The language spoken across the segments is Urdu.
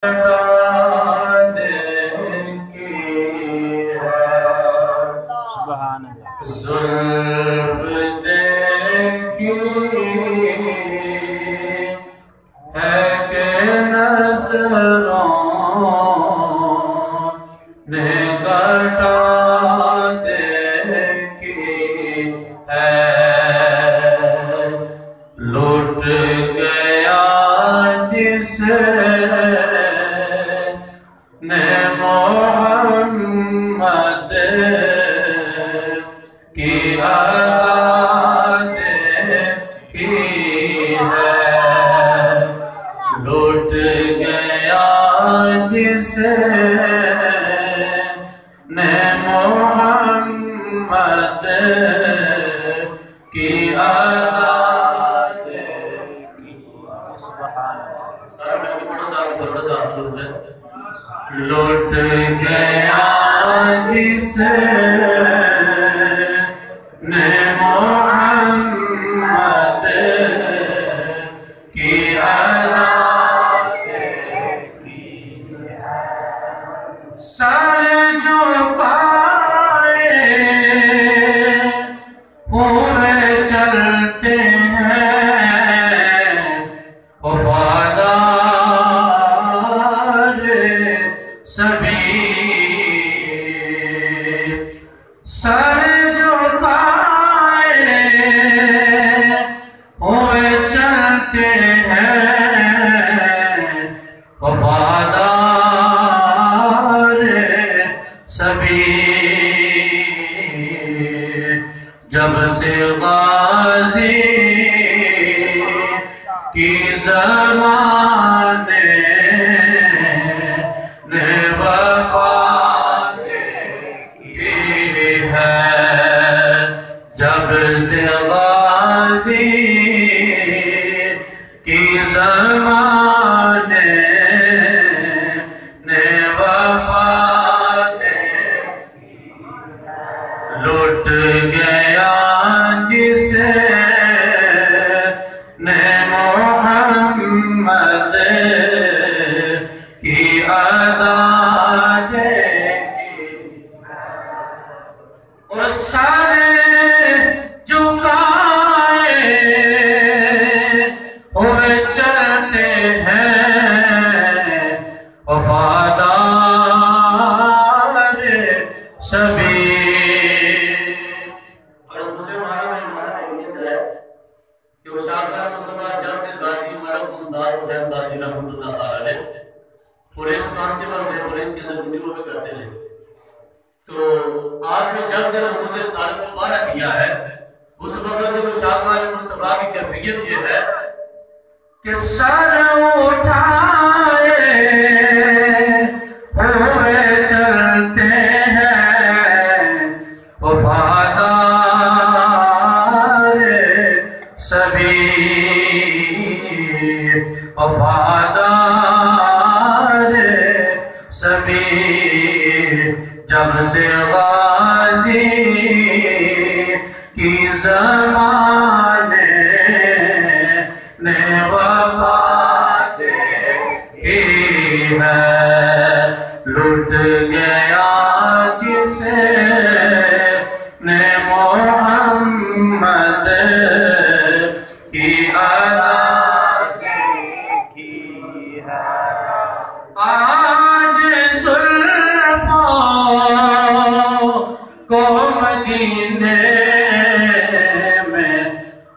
سبحان اللہ زلف دیکھی ہے کہ نظروں نے کٹا دیکھی ہے لٹ گیا جسے نے محمد کی عادت کی ہے لٹ گیا جسے نے محمد کی عادت کی لٹ گیا جسے نے محمد کی عادت کی سر جھکائے پورے چلتے ہیں وفادار سبھی سر جھکائے ہوئے چلتے ہیں وفادار سبھی جب سے غازی کی زمانے نے وفات کی ہے جب سے غازی کی زمانے نے وفات کی لٹ گیا جسے نے محمد کی عادت کی اور سارے جھکائے ہوئے چلتے ہیں وفادار سبھی اور مسلم عالم میں ہمارا امید ہے کہ وہ شاہدار مصطفیٰ جب سے دادی مرد مندار حسین دادی رحمت اللہ تعالیٰ نے پولیس کانسٹیبل تھے پولیس کے اندر ڈیوٹی پہ کرتے تھے تو آپ نے جب سے مجھے رسالت مبارک کیا ہے اس وقت جو شاہدار مصطفیٰ کی کیفیت یہ ہے کہ سر اٹھائے ہوئے چلتے ہیں وفادار سبھی وفادار سبھی جب سے غازی کی زمانے نے وفات کی ہے لٹ گیا جسے نے محمد کی عادت کی ہے آج زلفوں کو مدینے میں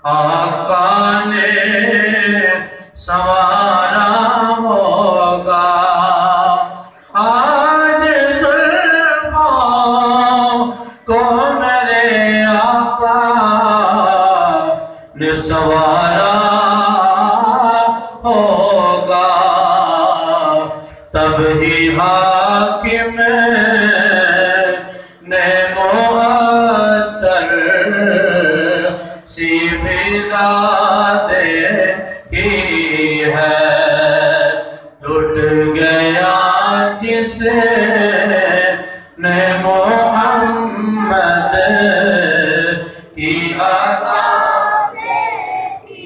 آقا نے سوارا ہوگا آج زلفوں کو میرے آقا نے سوارا ہوگا تب ہی حاکم نے معطل سی فضا کی ہے لٹ گیا جسے نے محمد کی عادت کی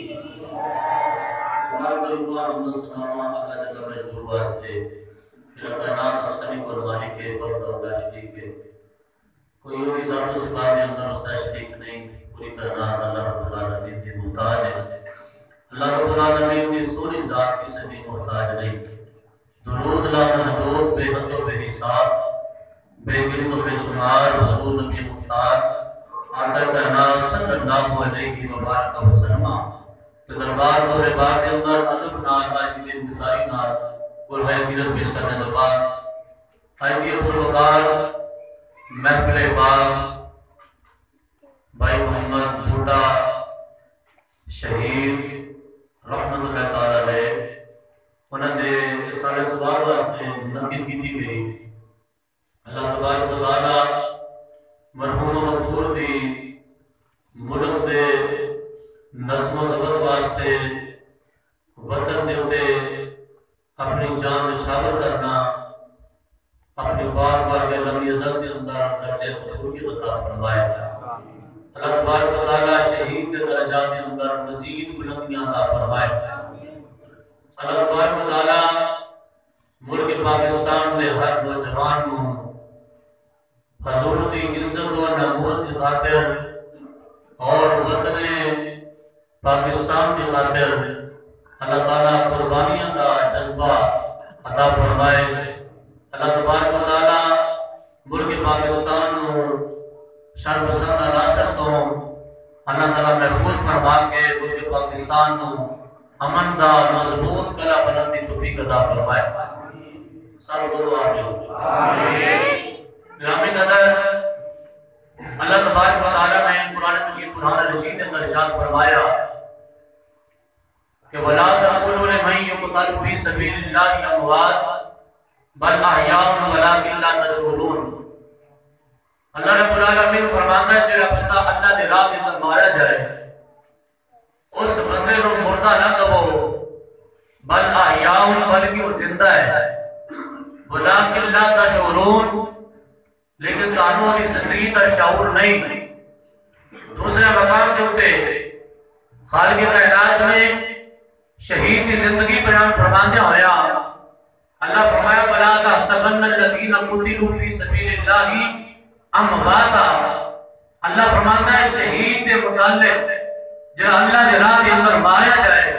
ہے کائنات خالق اور مالک ہے، وحدہ لا شریک ہے، کوئی اور ذات و صفات کے اندر اس کا شریک نہیں، پوری کائنات اللہ رب العالمین کی محتاج ہے، اللہ رب العالمین کی سوری ذات کی سے بھی محتاج نہیں۔ درود لا محدود بے حد و بے حساب بے گنت و بے شمار حضور نبی مختار آقا کائنات صلی اللہ علیہ وبارک وسلم کہ دربار دور بار کے اندر ادب نال عاجزی انکساری نال اور حیثیت پیش کرنے کے بعد حیثیت پروکار محفل پاک بھائی محمد بوڑھا شھید رحمت اللہ تعالی علیہ انہوں نے سارے سوال واسطے منعقد کی تھی گئی۔ اللہ تبارک و تعالی مرحوم و مغفور دی ملک دے نظم و ضبط واسطے وطن دے ہوتے اپنی جان نچھاور کرنا، اپنی بار بار کے لمبی ازل کے اندر درجے قبولی عطا فرمائے۔ اللہ تبارک و تعالی شہید کے درجات کے اندر مزید بلندیاں عطا فرمائے۔ اللہ تبارک و تعالی ملک پاکستان دے ہر نوجوان کو حضور دی عزت و ناموس کی خاطر اور وطن پاکستان کی خاطر اللہ تعالیٰ قربانیاں کا جذبہ عطا فرمائے۔ اللہ تبارک و تعالیٰ ملک پاکستان کو شر پسند عناصر تو اللہ تعالیٰ محفوظ فرما کے ملک پاکستان کو امن دا مضبوط کلا بلندی توفیق عطا فرمائے۔ سب کو دعا آمین۔ گرامی قدر اللہ تبارک و تعالیٰ نے قرآن مجید قرآن رشید اندر ارشاد فرمایا کہ وَلَا تَقُولُوا لِمَن يُقْتَلُ فِي سَبِيلِ اللَّهِ أَمْوَاتٌ بَلْ أَحْيَاءٌ وَلَٰكِن لَّا تَشْعُرُونَ۔ اللہ رب العالمین فرماتا ہے جڑا بندہ اللہ دی راہ اندر مارا جائے اس بندے کو مردہ نہ کہو، بل احیاء بلکہ وہ زندہ ہے، وَلَٰكِن لَّا تَشْعُرُونَ لیکن تانوں کی زندگی کا شعور نہیں۔ دوسرے مقام کے ہوتے خالق کائنات میں شہید کی زندگی بیان فرمانے ہویا اللہ فرمایا وَلَا تَحْسَبَنَّ الَّذِينَ قُتِلُوا فِي سَبِيلِ اللَّهِ أَمْوَاتًا۔ اللہ فرماتا ہے شہید کے متعلق جو اللہ کے راہ کے اندر مارا جائے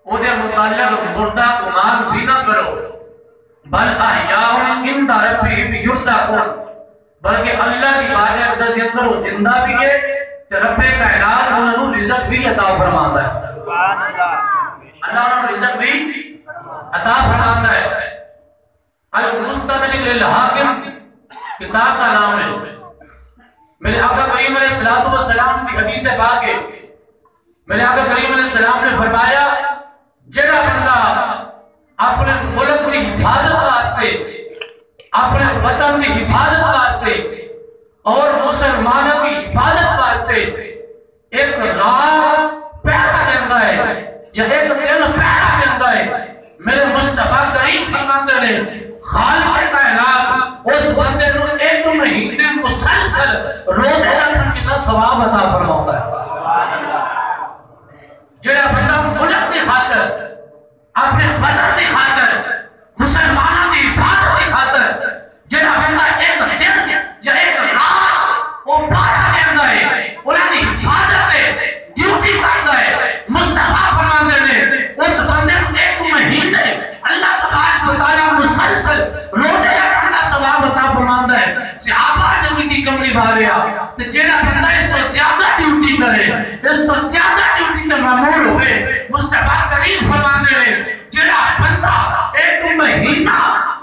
وہ دے متعلق مردہ گمان بھی نہ کرو، بل احیاء عند ربہم یرزقون بلکہ اللہ کی بارگاہ کے اندر وہ زندہ بھی ہے کہ رب کائنات انہوں نے رزق بھی عطا فرماتا ہے۔ سبحان اللہ، اللہ انہوں نے رزق بھی عطا فرماتا ہے۔ المستدرک للحاکم کتاب کا نام ہے۔ میرے آقا کریم علیہ السلام کی حدیث پاک ہے، میرے آقا کریم علیہ السلام نے فرمایا جڑا بندہ اپنے ملک کی حفاظت واسطے اپنے وطن کی حفاظت واسطے اور مسلمانوں کی حفاظت واسطے ایک رات پہرا دیتا ہے یا ایک دن پہرا دیتا ہے، میرے مصطفیٰ کریم فرماتے ہیں خالق کائنات اس بندے کو ایک مہینے مسلسل روزے رکھنے کی ثواب عطا فرماتا ہے۔ جڑا بندہ ملک کی خاطر اپنے وطن کی خاطر مسلمانوں کی حفاظت کی خاطر جڑا بندہ ایک دن یا ایک رات وہ پارا دیتا ہے انہوں کی حفاظت ہے ڈیوٹی کرتا ہے، مصطفیٰ فرماتے ہیں اس بندے کو ایک مہینے اللہ تبارک و تعالیٰ مسلسل روزے رکھنے کا ثواب عطا فرماتا ہے۔ صحابہ جب کی کملی بھاریا تو جڑا بندہ اس کو زیادہ ڈیوٹی کرے اس کو زیادہ ڈیوٹی کا معمول ہوئے، مصطفیٰ کریم فرماتے ہیں جڑا بندہ ایک مہینہ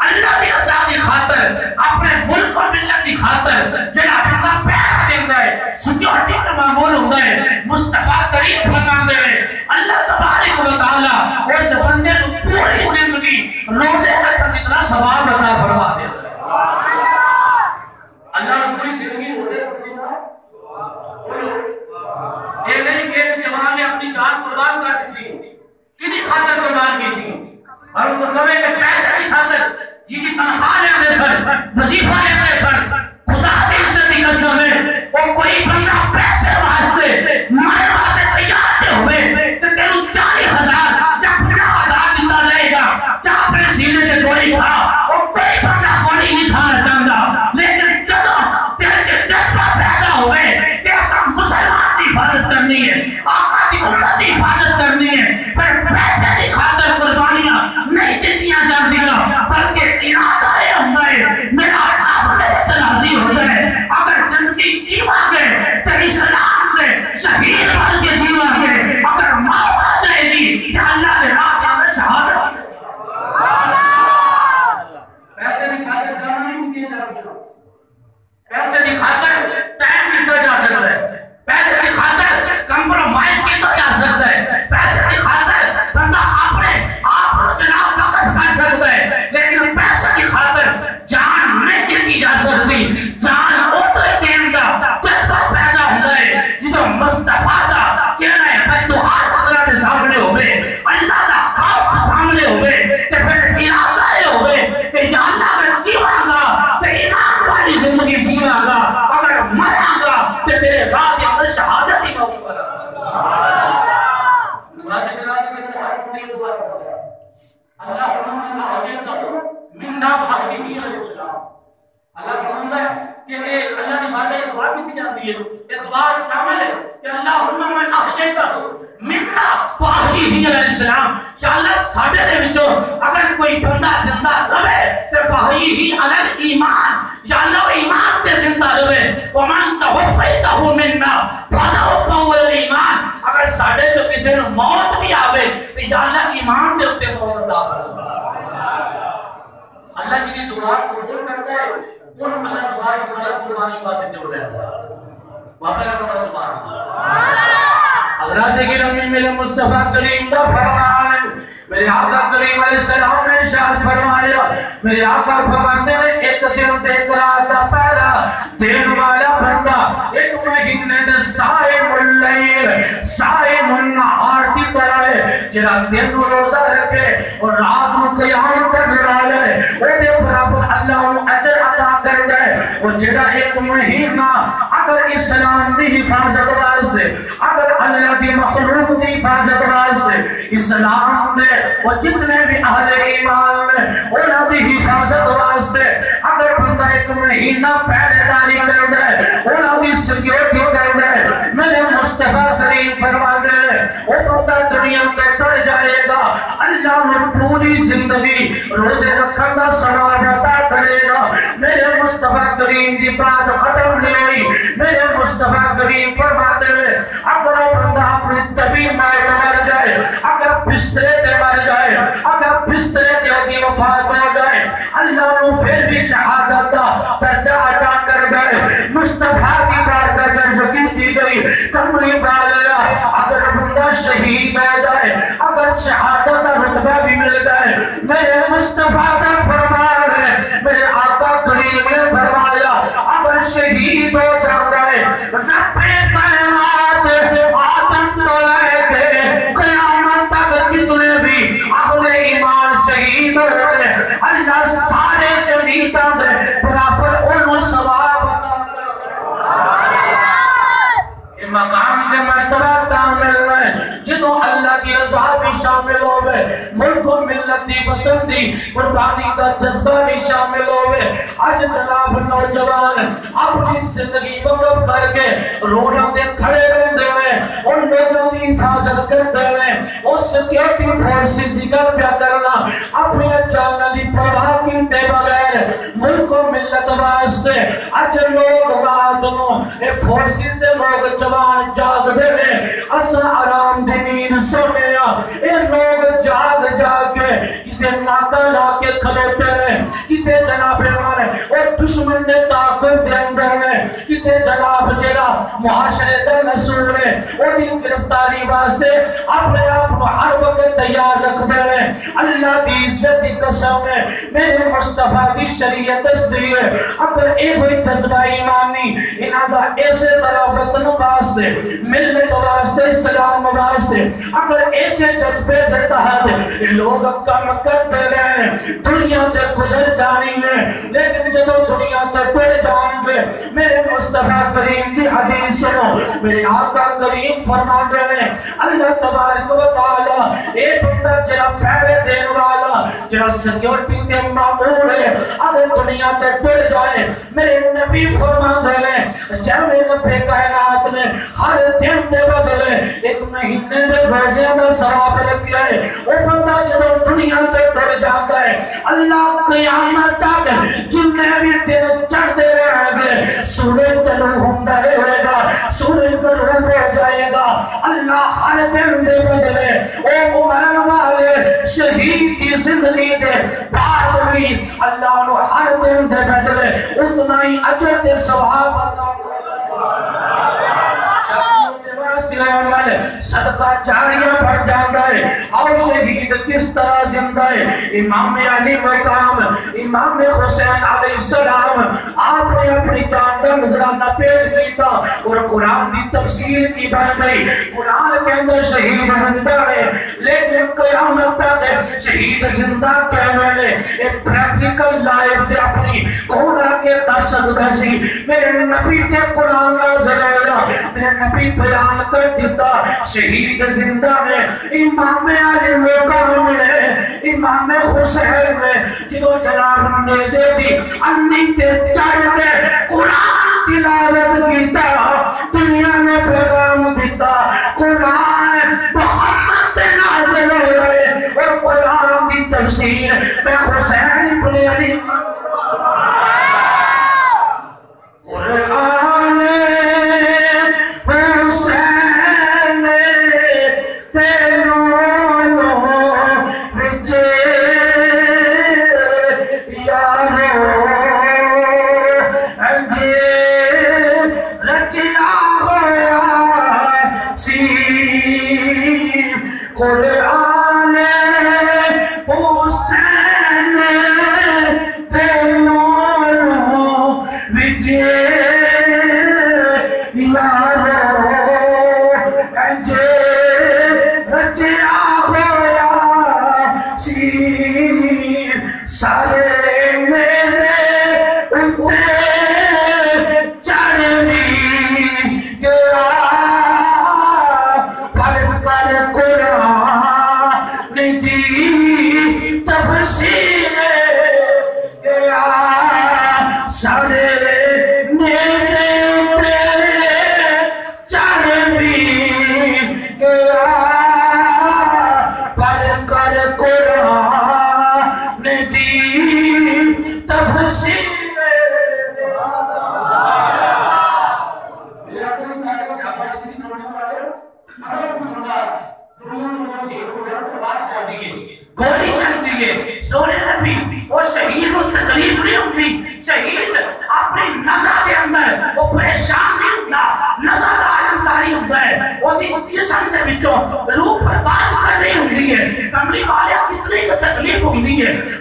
اللہ کی رضا کی خاطر اپنے ملک اور ملت کی خاطر جڑا بندہ پیسہ دیتا ہے سیکیورٹی کا معمول ہوتا ہے، مصطفیٰ کریم فرماتے ہیں اللہ تبارک و تعالیٰ اس بندے کو پوری زندگی روزے رکھنے جتنا ثواب عطا فرما دے۔ اللہ نے پوری زندگی روزے رکھنے کا یہ نہیں کہ ایک جوان نے اپنی جان قربان کر دی کسی خاطر قربان کی تھی اور ان کو کہے کہ پیسے کی خاطر یہ تنخواہ لینے سر وظیفہ لینے سر خدا کی عزت کی قسم ہے وہ کوئی بندہ پیسے واسطے مرے واسطے تیار نہیں ہوئے کہ تینوں 40,000 یا 50,000 دیتا رہے گا جا اپنے سینے کے گولی کھا دی دعا قبول کرتا ہے ان اللہ تبارک و تعالیٰ قربانی پاسے جوڑ رہتا ہے وہاں کا سبحان اللہ حضرات گرامی میرے مصطفیٰ کریم کا فرمان ہے میرے آقا کریم علیہ السلام نے ارشاد فرمایا میرے آقا فرماتے ہیں ایک دن دیکھ رہا تھا پہلا دن والا بندہ ایک مہینے دے صائم اللیل صائم النہار کی طرح ہے جرا دن روزہ رکھے اور رات میں قیام کر رہا ہے وہ دے برابر اللہ انہوں اجر عطا کر دے اور جرا ایک مہینہ اگر اسلام دی حفاظت واسطے اگر اللہ دی مخلوق دی حفاظت واسطے اسلام دے اور جتنے بھی اہل ایمان میں انہاں دی حفاظت واسطے اگر بندہ ایک مہینہ پہرے داری کر دے انہاں دی سیکیورٹی کر دے میرے مصطفیٰ کریم فرما دے وہ بندہ دنیا کے پڑ جائے گا اللہ نے پوری زندگی روزے رکھن کا ثواب عطا کرے گا میرے مصطفیٰ کریم کی بات ختم نہیں ہوئی میرے مصطفیٰ کریم فرماتے ہیں اگر وہ بندہ اپنی طبیعت میں مر جائے اگر بسترے سے مر جائے اگر بسترے سے وفات ہو جائے اللہ نے پھر بھی شہادت کا درجہ عطا کر گئے مصطفیٰ کی بات کا درجہ دی گئی کملی والا اگر بندہ شہید ہو جائے اگر شہادت کا رتبہ بھی مل جائے میرے مصطفیٰ کا فرمان ہے میرے آقا کریم نے فرمایا اگر شہید ہو جائے رب کائنات آدم تو لے کے قیامت تک جتنے بھی اہل ایمان شہید ہوئے اللہ سارے شہیداں دے برابر انہوں ثواب عطا کرے یہ مقام کے مرتبہ کامل ہے جدوں اللہ کی رضا بھی شامل ہوئے ملک و ملت دی وطن دی قربانی کا جذبہ بھی شامل ہوئے آج جناب نوجوان اپنی زندگی وقف کر کے روڈوں دے کھڑے رہتے ہوئے ان لوگوں کی حفاظت کرتے ہوئے اس سیکیورٹی فورسز کی گل پیا کرنا اپنی جانوں کی پرواہ کیتے بغیر ملک و ملت واسطے اج لوگ رات نو اے فورسز دے لوگ جوان جاگ دے نے اساں آرام دی نیند سونے اے لوگ جاگ جاگ کے کسے ناکا لا کے کھلوتے ہیں کسے جناب ہمارے اور دشمن دے طاقت دے اندر میں کسے جناب جیرا معاشرے دے نسول ہے اور دی گرفتاری واسطے اپنے آپ کو ہر وقت تیار رکھ دے ہیں اللہ دی عزت دی قسم ہے میرے مصطفیٰ دی شریعت اس دی ہے اگر ایک ہوئی جذبہ ایمانی انہاں دا ایسے طرح وطن واسطے ملت واسطے اسلام واسطے اگر ایسے جذبے دیتا ہے لوگ کم کرتے رہے دنیا سے گزر جانی ہے لیکن جدو دنیا سے پڑ جائیں گے میرے مصطفیٰ کریم کی حدیث سنو میرے آقا کریم فرما دے اللہ تبارک و تعالی ایک بندہ جرا پہرے دین والا جرا سیکیورٹی کے معمول ہے اگر دنیا سے پڑ جائے میرے نبی فرما دے جب نبی کائنات نے ہر دن دے بدلے ایک مہینے دے روزے کا ثواب رکھا ہے وہ بندہ جب دنیا سے پڑ جاتا ہے اللہ قیامت تک جتنے بھی دن چڑھتے رہیں گے سورج طلوع ہوتا رہے گا سورج غروب ہو جائے گا اللہ ہر دن دے بدلے او مرن والے شہید کی زندگی دے بعد ہوئی اللہ نے ہر دن دے بدلے اتنا ہی اجر دے ثواب عطا صدقہ جاریہ بڑھ جاتا ہے اور شہید کس طرح زندہ ہے امام علی مقام امام حسین علیہ السلام آپ نے اپنی جان کا نذرانہ پیش کیا اور قرآن کی تفسیر کی بن گئی قرآن کے اندر شہید زندہ ہے لیکن قیامت تک شہید زندہ کہنے ایک پریکٹیکل لائف دے اپنی کونا کے تصد کرسی میرے نبی کے قرآن نازل ہویا میرے نبی بیان کر دیتا شہید زندہ ہے امام علی مقام ہے امام حسین ہے جدو جناب نیزے دی انی تے چڑھ دے قرآن تلاوت کیتا دنیا نے پیغام دیتا قرآن محمد نازل ہوئے اور قرآن کی تفسیر میں حسین ابن علی قرآن حسین تینوں وچے یار سارے میرے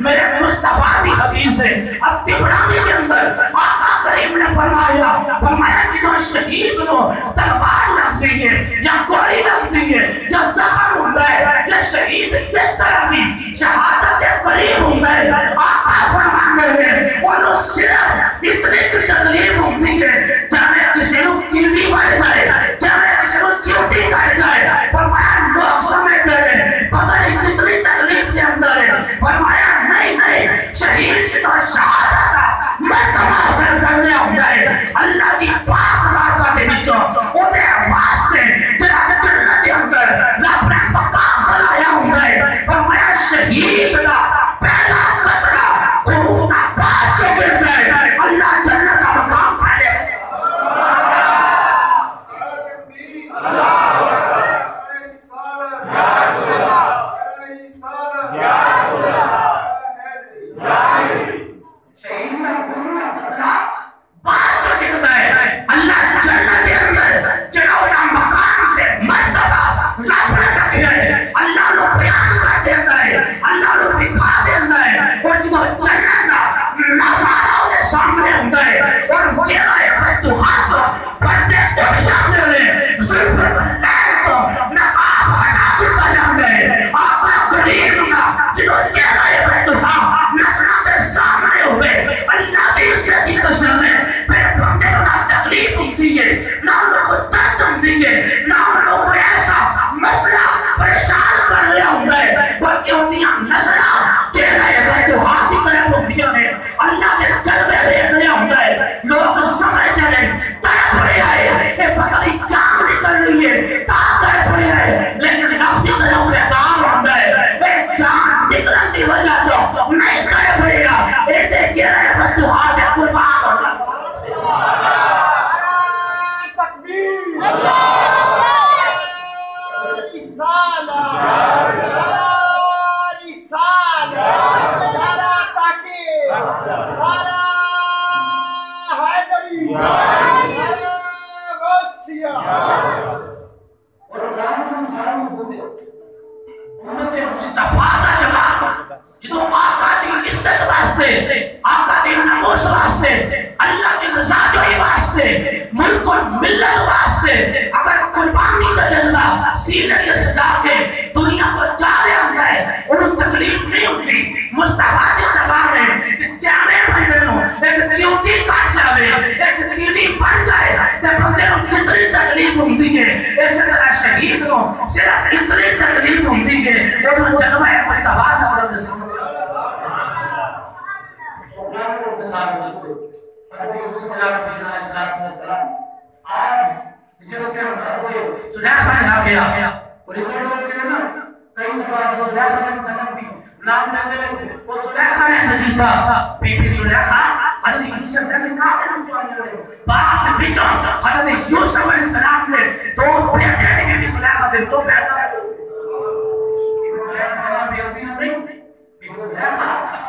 میرے مصطفیٰ کی حدیث ہے اتبرانی کے اندر آقا کریم نے فرمایا جنہوں شہید نو تلوار لگتی ہے یا گولی لگتی ہے یا زخم ہوتا ہے یا شہید کس طرح بھی شہادت قریب ہوتا ہے آقا فرمانے ہیں انہوں صرف اتنے کی تکلیف ہوتی ہے کیا میں کسی نو کیلی بڑھ جائے کیا میں کسی نو چوٹی کر جائے فرمایا لوگ سمجھ گئے پتہ نہیں کتنی تکلیف کے اندر ہے فرمایا نہیں شہید کی تو شہادت کا مرتبہ حاصل کرنے ہوتا ہے اللہ کی پاک بارگاہ کے وچوں انہیں واسطے تیرا جنت کے اندر رب نے مقام بنایا ہوتا ہے فرمایا شہید کا پہلا قطرہ خون کا بات جو گرتا ہے اللہ جنت کا مقام پہلے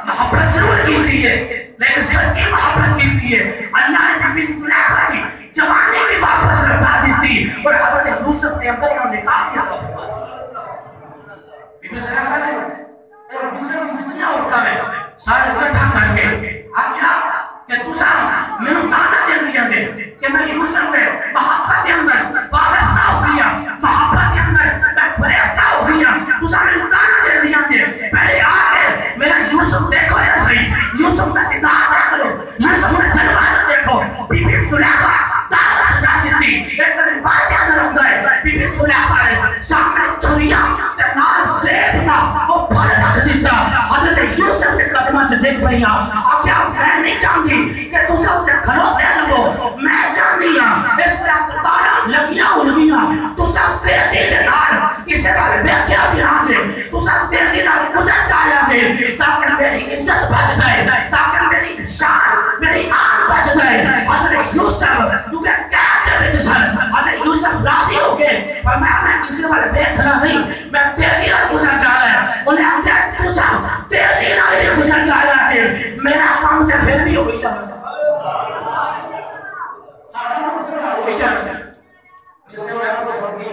محبت ضرور کی تھی ہے لیکن سچی محبت کی تھی ہے اللہ نے نبی زلیخا کی جوانی بھی واپس لوٹا دی تھی اور حضرت یوسف نے اندر کا نکاح کیا تھا بی زلیخا نے اور مصر کی جتنی عورتیں ہیں سارے اکٹھا کر کے آگیا کہ تو صاحب میں نے تانا دے دیا دے کہ میں یوسف میں محبت کے اندر وابستہ ہو گیا محبت کے اندر میں فریفتہ ہو گیا تو صاحب میں نے تانا دے دیا دے پہلے آگے میرا یوسف دیکھو ایسا بھیج پہیا آکیا میں نہیں چاہتی کہ تو سب سے کھلوتے لگو میں چاہتی ہوں اس طرح کتارا لگیاں اڑگیاں تو سب تیزی کے نال اسے بارے بیکیا بھی آجے تو سب تیزی نال گزر جایا دے تاکہ میری عزت بچ جائے تاکہ میری شان میری آن بچ جائے حضرت یوسف کیونکہ کہتے ہوئے جسد حضرت یوسف راضی ہو گئے پر میں کسی والے بیکھنا نہیں میں تیزی نال گزر جا رہا ہے انہیں ہم کہتے تو سب تیزی نال بھی گزر جا رہا ہے میرا کام سے پھر بھی ہوئی جا رہا ہوئی جا رہا جس نے میں آپ کو سمجھی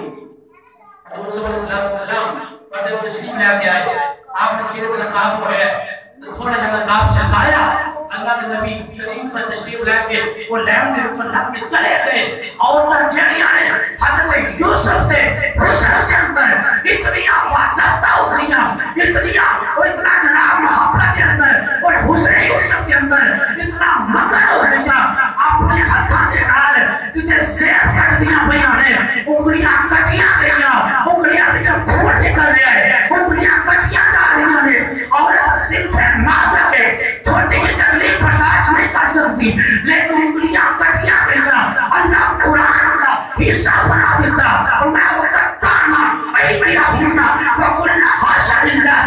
حضور صلی اللہ علیہ وسلم پردے کو تشریف لے کے آئے آپ نے کیوں نقاب ہو ہے تو تھوڑا جا نقاب سے کھایا اللہ کے نبی کریم کا تشریف لے کے وہ لہم میں رکھن لگ کے چلے گئے عورتیں جڑیاں نے حضرت یوسف سے حسن کے اندر اتنی وعدتہ ہو گئی اتنی وہ اتنا جناب محبت کے اندر اور حسن یوسف کے اندر اتنا مگر ہو گئی اپنے ہاتھوں کے نال جسے زیر کر دیا بھیا نے انگلیاں کٹیاں گئیاں انگلیاں بچوں پھوڑ نکل رہے ہیں انگلیاں کٹیاں جا رہی ہیں اور صرف نازک ہے چھوٹی کی تکلیف برداشت نہیں کر سکتی لیکن انگلیاں کٹیاں گئیاں اللہ قرآن کا حصہ بنا دیتا اور میں وہ کرتا نا ایدیا ہونا وقلنا حاشا للہ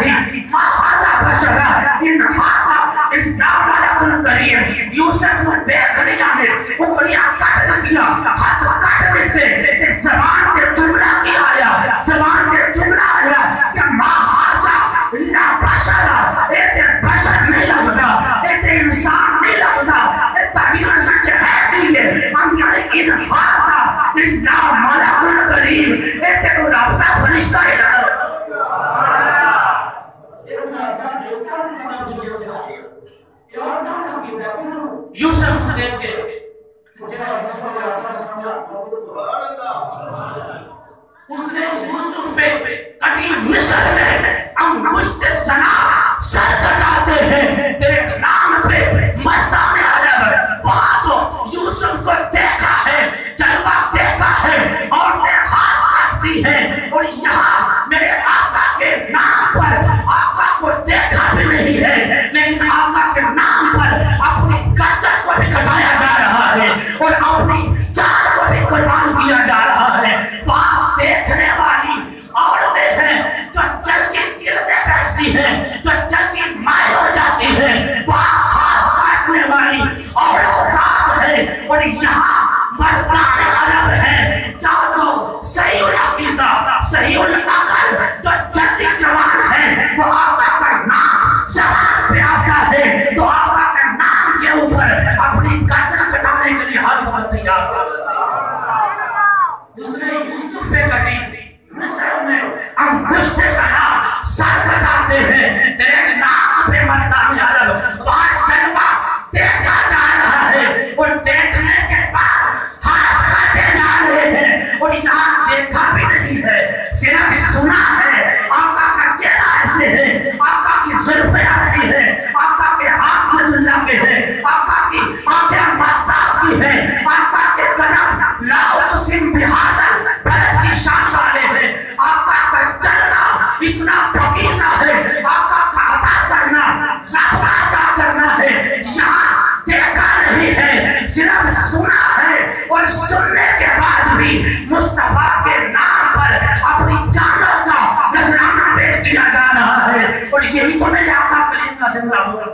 ما هذا بشرا ان هذا الا ملک کریم یوسف کو دیکھ لیا نے انگلیاں کٹ دیا ہاتھ کٹ دیتے زبان کے جملہ کی آیا زبان کے جملہ آیا کہ ما هذا الا بشرا ایک بشر نہیں لگتا ایک انسان نہیں لگتا ایک تاکیہ سچ ہے نہیں ہے ہم یعنی ان هذا الا ملک کریم ایک رابطہ فرشتہ ہے یوسف دیکھ کے اس نے یوسف پہ کٹی مصر میں انگشت سنا سر کٹاتے ہیں تیرے نام پہ مردان عرب وہاں تو یوسف کو دیکھا ہے جلوہ دیکھا ہے اور نے ہاتھ کاٹتی ہے اور یہاں میرے آقا کے نام پر آقا کو دیکھا بھی نہیں ہے لیکن آقا کے نام پر اپنی گردن کو بھی کٹایا جا رہا ہے اور اپنی جان کو بھی قربان کیا جا رہا ہے وہاں دیکھنے والی عورتیں ہیں جو جلدی گردے بیٹھتی ہیں جو جلدی مائل ہو جاتی ہیں وہاں ہاتھ کاٹنے والی عورت ذات ہے اور یہاں مردان عرب ہے جو صحیح العقیدہ صحیح العقل جو جلدی جوان ہے وہ آقا کا نام زبان پہ آتا ہے تو آقا کے نام کے اوپر اپنی گردن کٹانے کے لیے ہر وقت تیار دوسرے یوسف پہ کٹی مصر میں انگشت سنا سر کٹاتے ہیں تیرے نام پہ مردان عرب وہاں جلوہ دیکھا جا رہا ہے اور دیکھنے کے بعد ہاتھ کاٹے جا رہے ہیں اور یہاں دیکھا بھی نہیں ہے صرف سنا ہے آقا کا چہرہ ایسے ہے آقا کی زلفیں ایسی ہے آقا کے ہاتھ اللہ کے ہیں آقا کی آنکھیں مذاق کی ہیں آقا کے قدم لا اقسم بہذا بلد کی شان والے ہیں آقا کا چلنا اتنا پاکیزہ ہے آقا کا عطا کرنا رب کا عطا کرنا ہے یہاں دیکھا نہیں ہے صرف سنا ہے اور سننے کے بعد بھی مصطفیٰ کے نام پر اپنی جانوں کا نذرانہ پیش کیا جا رہا ہے اور یہی تو میرے آقا کریم کا زندہ ہوا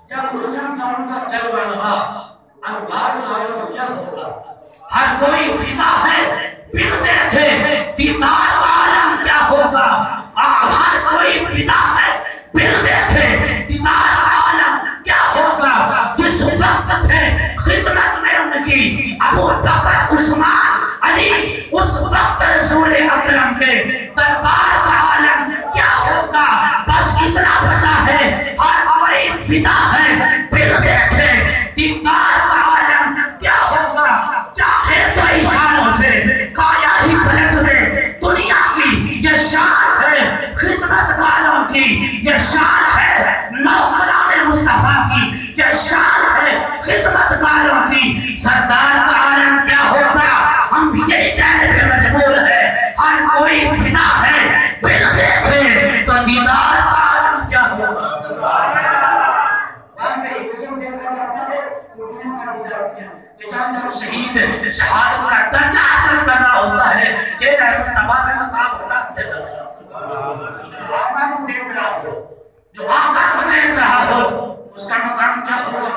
جب مسلم جانوں کا جلوہ نما انوار نائروں کیا ہوگا ہر کوئی فدا ہے پھر دیکھے دیدار کا عالم کیا ہوگا ہر کوئی فدا ہے پھر دیکھے دیدار کا عالم کیا ہوگا جس وقت ہے خدمت میں ان کی ابو بکر عثمان علی اس وقت رسول اکرم کے دربار کا عالم کیا ہوگا بس اتنا پتا ہے ہر کوئی فدا ہے پھر دیکھے دیدار کا عالم کیا ہوگا چاہے تو اشاروں سے کایا ہی پلٹ دے دنیا کی یہ شان ہے خدمت گاروں کی یہ شان ہے نوکران مصطفیٰ کی یہ شان ہے خدمت گاروں کی سردار کا عالم کیا ہوگا ہم یہی کہنے پہ مجبور ہے ہر کوئی فدا ہے پھر دیکھے تو دیدار کا عالم کیا آقا کو دیکھ رہا ہو اس کا مقام کیا ہوگا؟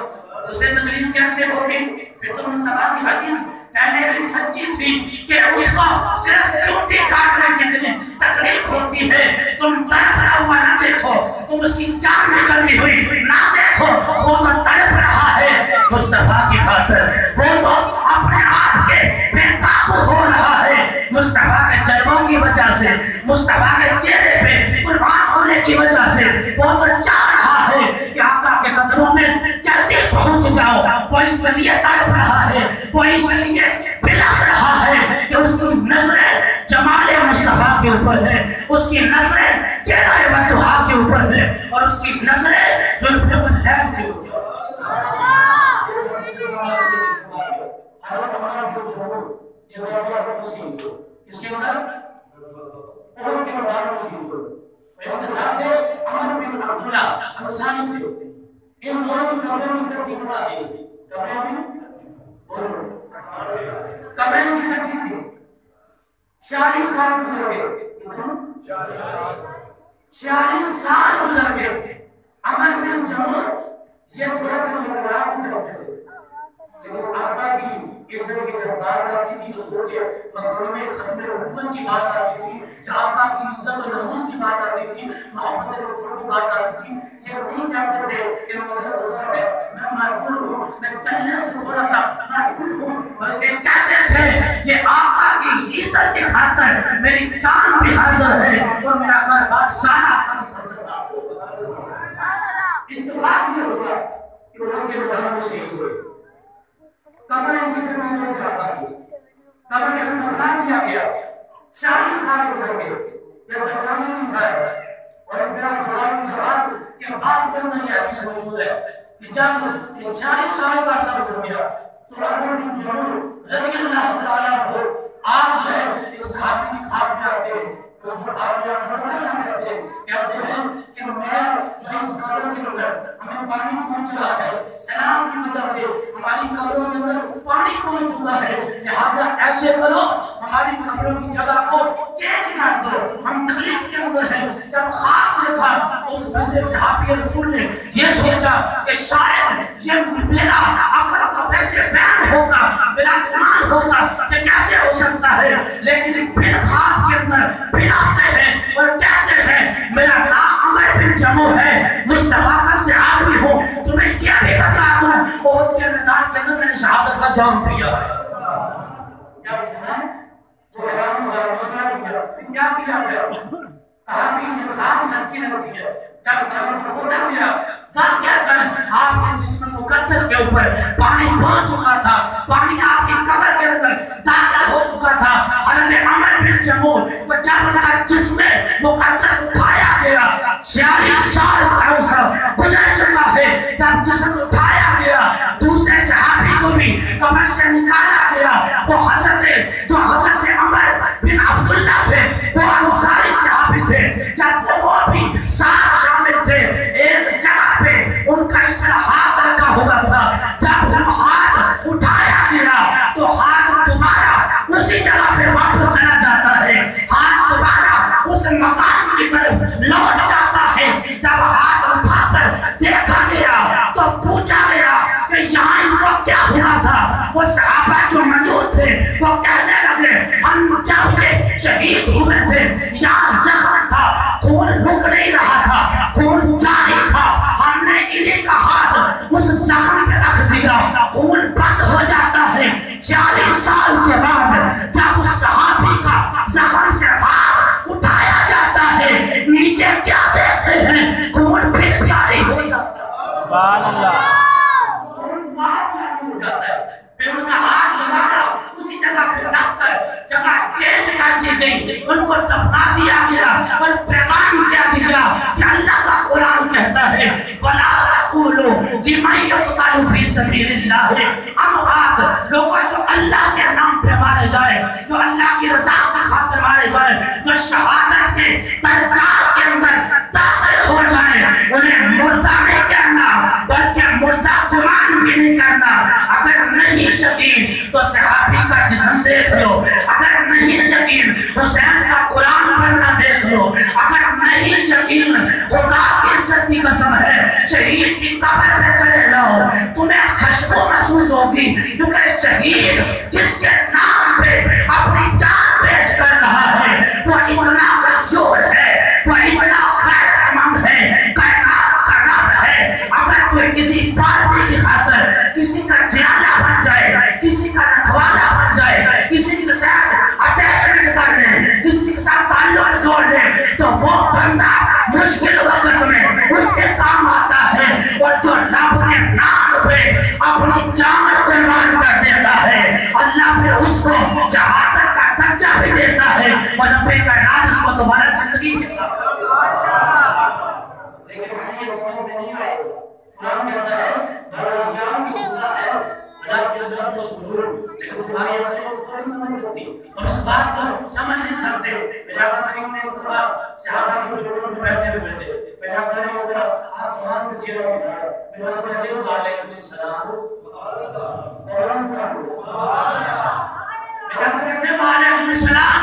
اسے تکلیف کیسے ہوگی؟ پھر تو مصطفیٰ کی حدیث پہلے بھی سچی تھی کہ اس کو صرف چوٹی کاٹنے کی تکلیف ہوتی ہے. تم تڑپتا ہوا نہ دیکھو, تم اس کی جان نکلنی ہوئی نہ دیکھو, وہ تو تڑپ رہا ہے مصطفیٰ کی خاطر, وہ تو اپنے آپ کے بے قابو ہو رہا ہے مصطفیٰ کے جلووں کی وجہ سے, مصطفیٰ کے چہرے پہ قربان ہونے کی وجہ سے. وہ تو چاہ رہا ہے کہ آقا کے قدموں میں جلدی پہنچ جاؤ. وہ اس لیے تڑپ رہا ہے, وہ اس لیے بلغ رہا ہے کہ اس کی نظریں جمال مصطفیٰ کے اوپر ہے, اس کی نظریں چہرہ وجہہ کے اوپر ہے, اور اس کی نظریں زلف واللیل کے اوپر. اس کے اندر اور کے مداروں سے اقتصاد عمر بن عبداللہ انسانی تھے. ان دونوں کی قبریں ان کا ٹھیک ہوا دی, قبریں کی کچھی تھی. 40 سال گزر گئے, 40 سال گزر گئے. عمر بن جمع یہ تھوڑا سا مقرار نہیں کرتے تھے, لیکن آقا کی عزت کی جب بات آتی تھی تو سو کے مقبروں میں ختم نبوت کی بات آتی تھی, جب آقا کی عزت و نموز کی بات آتی تھی, محمد رسول کی بات آتی تھی, یہ نہیں کہتے تھے کہ مدر حسن ہے, میں معقول ہوں, میں چلنے سے تھوڑا سا معقول ہوں, بلکہ کہتے تھے یہ آقا کی عزت کی خاطر میری جان بھی حاضر ہے اور میرا گھر بار سارا اتفاق یہ ہوگا کہ ان کے مداروں میں شہید ہوئے. قبر ان کی کتنے سے آتا ہے, قبر کے اندر کیا گیا. 40 سال گزر گئے, یہ تکرانی نہیں کھایا. اور اس طرح قرآن کی جواب کہ بات کرنا یہ حدیث موجود ہے کہ جب 40 سال کا عرصہ گزر گیا تو عمر بن جمع رضی اللہ تعالیٰ کو آپ جو ہے ایک صحابی کی خواب میں آتے ہیں, اس کو خواب میں آتے ہیں, کہتے ہیں کہ میں جو اس قبر کے اندر ہمیں پانی پہنچ رہا ہے, سلام کی وجہ سے ہماری قبروں کے اندر پانی پہنچ چکا ہے, لہذا ایسے کرو ہماری قبروں کی جگہ کو چینج کر دو, ہم تکلیف کے اندر ہیں. جب خواب دیکھا تو اس بندے صحابی رسول نے یہ سوچا کہ شاید یہ میرا عقل کا ویسے بیان ہوگا, میرا ایمان ہوگا کہ کیسے ہو سکتا ہے, لیکن پھر خواب کے اندر پھر آتے ہیں اور کہتے ہیں میرا نام عمر بن جمع ہے, مصطفیٰ کا صحابی ہوں, تمہیں کیا بھی بتا دوں احد کے میدان کے اندر میں نے شہادت کا جام پیا ہے. کیا سنا تو کیا کیا گیا, کہا کہ یہ خواب سچی نہیں ہے. جب خدا دیا واقعہ کر آپ کے جسم مقدس کے اوپر پانی پہنچ چکا تھا, پانی آپ کی قبر کے اندر داخل ہو چکا تھا. حضرت عمر بن جمع کو جب ان کا جسم مقدس اٹھایا گیا, 46 سال کا عرصہ گزر چکا ہے, جب جسم اٹھایا گیا دوسرے صحابی کو بھی قبر سے نکالا گیا. وہ حضرت جو حضرت عمر بن عبداللہ تھے وہ انصاری صحابی تھے, جب وہ بھی ساتھ شامل تھے ایک جگہ پہ ان کا اس طرح ہاتھ رکھا ہوا تھا. جب وہ ہاتھ اٹھایا گیا تو ہاتھ دوبارہ اسی جگہ پہ واپس چلا جاتا ہے, ہاتھ دوبارہ اس مقام کی طرف لوٹ جاتا ہے. جب ہاتھ اٹھا کر دیکھا گیا تو پوچھا گیا کہ یہاں ان کو کیا ہوا تھا. وہ صحابہ جو موجود تھے وہ کہنے لگے ہم جب یہ شہید ہوئے تھے یہاں زخم تھا, خون رک نہیں رہا تھا, خون جاری تھا, ہم نے انہیں کا ہاتھ اس زخم پہ رکھ دیا, خون بند ہو جاتا ہے. 40 سال کے بعد جب اس صحابی کا زخم سے ہاتھ اٹھایا جاتا ہے نیچے کیا دیکھتے ہیں, خون پھر جاری ہو جاتا ہے. سبحان اللہ. پھر ان کا ہاتھ دوبارہ اسی جگہ پہ رکھ کر جگہ چینج کر دی گئی, ان کو دفنا دیا گیا اور پیغام کیا دیا کہ اللہ کا قرآن کہتا ہے وَلَا تَقُولُوا لِمَن يُقْتَلُ فِي سَبِيلِ اللَّهِ اموات, لوگوں جو اللہ کے نام پہ مارے جائے, جو اللہ کی رضا کی خاطر مارے جائے, جو شہادت کے درجات کے اندر داخل ہو جائے, انہیں مردہ نہیں کہنا بلکہ مردہ گمان بھی نہیں کرنا. اگر نہیں یقین تو صحابی کا جسم دیکھ لو, اگر نہیں یقین حسین کا قرآن پڑھنا دیکھ لو، اگر نہیں یقین خدا کی عزت کی قسم ہے شہید کی قبر میں چلے جاؤ، تمہیں خشبو محسوس ہوگی، کیونکہ شہید جس کے نام پہ اپنی جان پیش کر رہا ہے وہ اتنا غیور ہے، وہ اتنا خیر مند ہے، کائنات کا رب ہے۔ اگر کوئی کسی پارٹی کی خاطر کسی کا جیانا بن جائے، کسی کا رکھوالا بن جائے، کسی کے ساتھ اٹیچمنٹ کر لے، کسی کے ساتھ تعلق جوڑ لے، تو وہ بندہ مشکل وقت میں اس کے کام آتا ہے، اور جو رب کے نام پہ اپنی جان قربان کر دیتا ہے اللہ پھر اس کو شہادت کا درجہ بھی دیتا ہے، اور رب کائنات اس کو دوبارہ زندگی دیتا ہے۔ لیکن ہمیں یہ سمجھ میں نہیں آئے، قرآن کہتا ہے بھلایان خدا ہے بلا کے اللہ کو شکر، لیکن تمہاری عملیں اس کو نہیں سمجھ سکتی، تم اس بات کو سمجھ نہیں سکتے۔ میرا کریم نے خدا صحابہ کو جوڑوں میں بیٹھے ہوئے تھے، میرا کریم اس طرح آسمان کو چیروں میں میرا کریم علیہ السلام قرآن کا میرا کریم علیہ السلام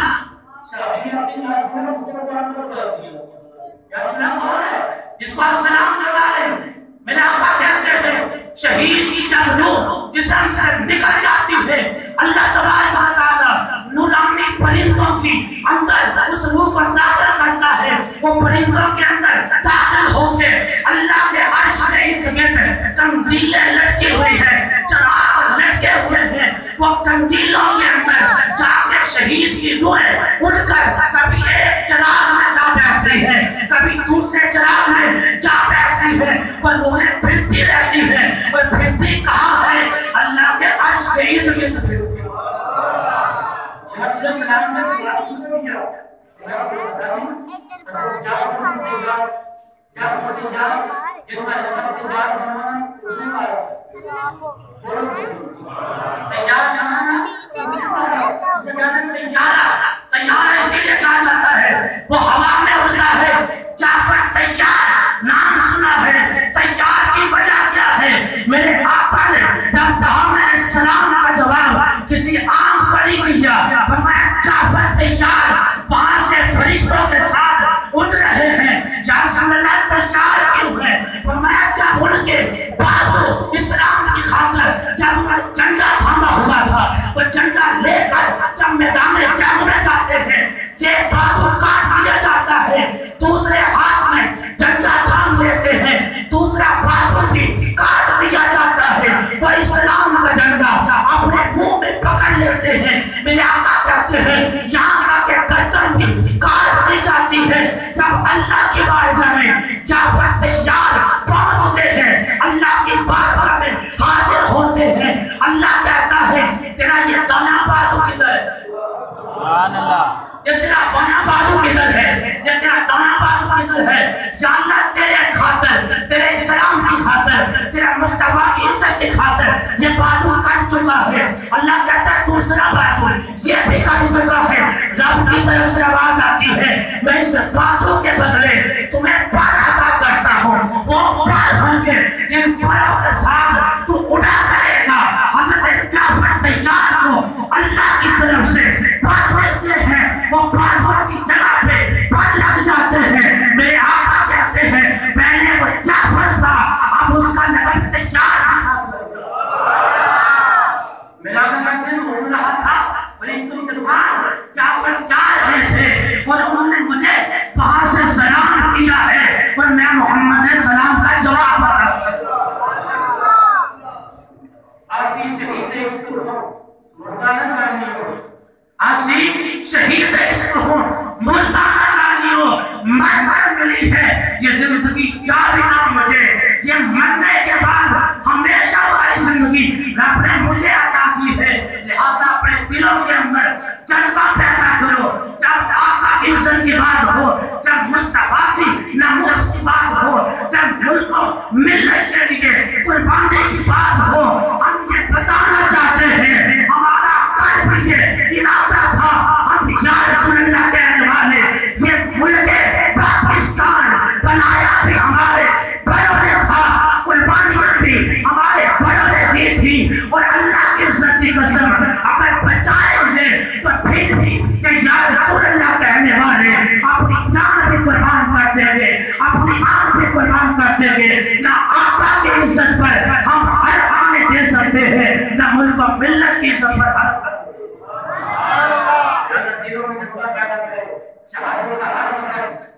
صحابی اپنی آسمان کو قرآن کو کر دیا، کیا سلام کون ہے جس پر سلام لگا رہے؟ میرے آقا کہتے ہیں شہید کی جب روح جسم سے نکل جاتی ہے اللہ تبارک و تعالی نورانی پرندوں کی اندر اس روح کو داخل کرتا ہے، وہ پرندوں کے اندر داخل ہو کے اللہ کے عرش کے ارد گرد قندیلیں لٹکی ہوئی ہیں، چراغ لٹکے ہوئے ہیں، وہ قندیلوں کے اندر جا کے شہید کی روحیں اٹھ کر کبھی ایک چراغ میں جا بیٹھتی ہے، کبھی دوسرے چراغ میں جا بیٹھتی ہے، پر روحیں پھرتی رہتی ہیں، اور پھرتی کہاں ہے؟ اللہ کے عرش کے ارد گرد پھرتی ہے۔ رسول سلام نے بات سن لیا، میں آپ کو بتاؤں جن کا لقب تجار بنانا انہیں مارا، تیار جمانا انہیں مارا، اسے کہتے ہیں تیارہ اسی لئے کہا جاتا ہے، وہ ہوا میں اڑتا ہے۔ جعفر تیار نام سنا ہے، تیار کی وجہ کیا ہے؟ میرے آقا نے جب داؤد علیہ السلام کا جواب کسی عام پری کو دیا، فرمایا جعفر تیار، وہاں سے فرشتوں کے ساتھ اٹھ رہے ہیں، یا رسول اللہ تیار کیوں ہے؟ فرمایا جب ان کے بازو اسلام کی خاطر جب ان کا جھنڈا تھاما ہوا تھا، وہ جھنڈا لے کر جب میدان جنگ میں جاتے ہیں، یہ بازو کاٹ دیا جاتا ہے، دوسرے ہاتھ میں جھنڈا تھام لیتے ہیں، دوسرا بازو بھی کاٹ دیا جاتا ہے، وہ اسلام کا جھنڈا اپنے منہ میں پکڑ لیتے ہیں۔ میرے آقا کہتے ہیں یہاں کا کہ گردن بھی کاٹ دی جاتی ہے۔ جب اللہ کی بارگاہ میں جعفر تیار پہنچتے ہیں، اللہ کی بارگاہ میں حاضر ہوتے ہیں، اللہ کہتا ہے تیرا یہ دانا بازو کدھر ہے؟ سبحان اللہ، یہ تیرا بنا بازو کدھر ہے؟ یہ تیرا دانا بازو کدھر ہے؟ یا اللہ تیرے خاطر، تیرے اسلام کی خاطر، تیرے مصطفیٰ کی عزت کی خاطر یہ بازو کٹ چکا ہے۔ اللہ کہتا ہے دوسرا بازو یہ بھی کٹ چکا ہے۔ رب کی طرف سے آواز آتی ہے میں اس بازو کے بدلے تمہیں پر عطا کرتا ہوں، وہ پر ہوں گے جن پروں کے ساتھ تو اڑا کرے گا۔ حضرت جعفر تیار کو اللہ کی طرف سے پر ملتے ہیں، وہ بازو کی جگہ پہ پر لگ جاتے ہیں۔ میرے آقا کہتے ہیں میں نے وہ جعفر تھا، اب اس کا نام تیار کے ساتھ میرا نام اڑ رہا تھا، فرشتوں کے ساتھ جعفر جا رہے تھے، اور انہوں نے مجھے وہاں کو ملت کی عزت برقرار کرے، دلوں میں جذبہ پیدا کرے، شہادت کا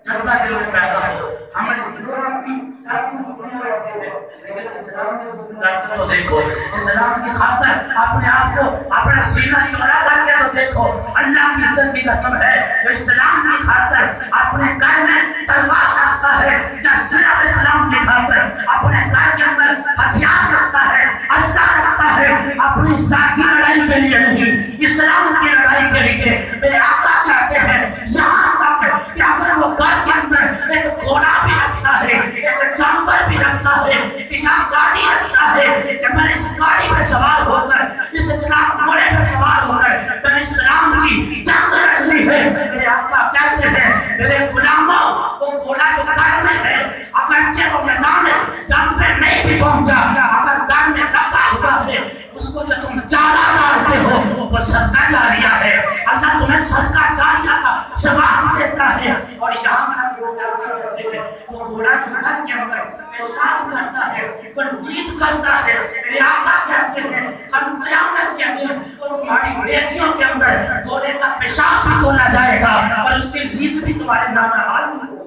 جذبہ دلوں میں پیدا ہو. ہم دلوں میں اپنی ساتھ مسلمانوں میں رہتے ہیں، لیکن اسلام نے مسلمان تو دیکھو، اسلام کی خاطر اپنے آپ کو اپنا سینہ چوڑا کر کے تو دیکھو. اللہ کی عزت کی قسم ہے جو اسلام کی خاطر اپنے گھر میں تلوار رکھتا ہے، یا صرف اسلام کی خاطر اپنے گھر کے اندر ہتھیار رکھتا ہے، اسلحہ رکھتا ہے، اپنی ذاتی لڑائی کے لیے نہیں، اسلام کی لڑائی کے لیے. میرے آقا کہتے ہیں یہاں تک کہ اگر وہ گھر کے اندر ایک گھوڑا بھی رکھتا ہے، ایک جانور بھی رکھتا ہے، یا گاڑی رکھتا ہے، کہ میں اس گاڑی پہ سوار ہو کر، اس جناب گھوڑے پہ سوار ہو کر میں اسلام کی جنگ لڑنی ہے. میرے آقا کہتے ہیں میرے غلاموں، وہ گھوڑا جو گھر میں ہے اگرچہ وہ میدان جنگ میں نہیں بھی پہنچا، اگر گھر میں لگا ہوا ہے اس کو جو تم چارہ ڈالتے ہو وہ صدقہ جاریہ ہے. اللہ تمہیں صدقہ جاریہ کا ثواب دیتا ہے. اور یہاں تک وہ گھوڑا جو گھر کے اندر پیشاب کرتا ہے، وہ نیند کرتا ہے. میرے آقا کہتے ہیں کل قیامت کے دن وہ تمہاری نیکیوں کے اندر گھوڑے کا پیشاب بھی تولا جائے گا اور اس کی نیند بھی تمہارے نام حال میں ہوگی.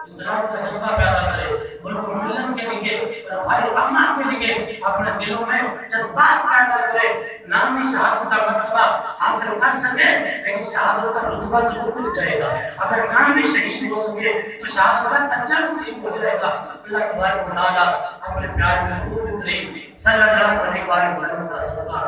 اسلام کا جذبہ پیدا کرے، ملک و ملت کے لیے، رفاہ امہ کے لیے اپنے دلوں میں جذبات پیدا کرے. نامی شہادت کا مرتبہ حاصل کر سکے لیکن شہادت کا رتبہ ضرور مل جائے گا. اگر نامی شہید ہو سکے تو شہادت کا درجہ نصیب ہو جائے گا. اللہ تبارک و تعالیٰ اپنے پیارے محبوب کریم صلی اللہ علیہ وسلم کا صدقہ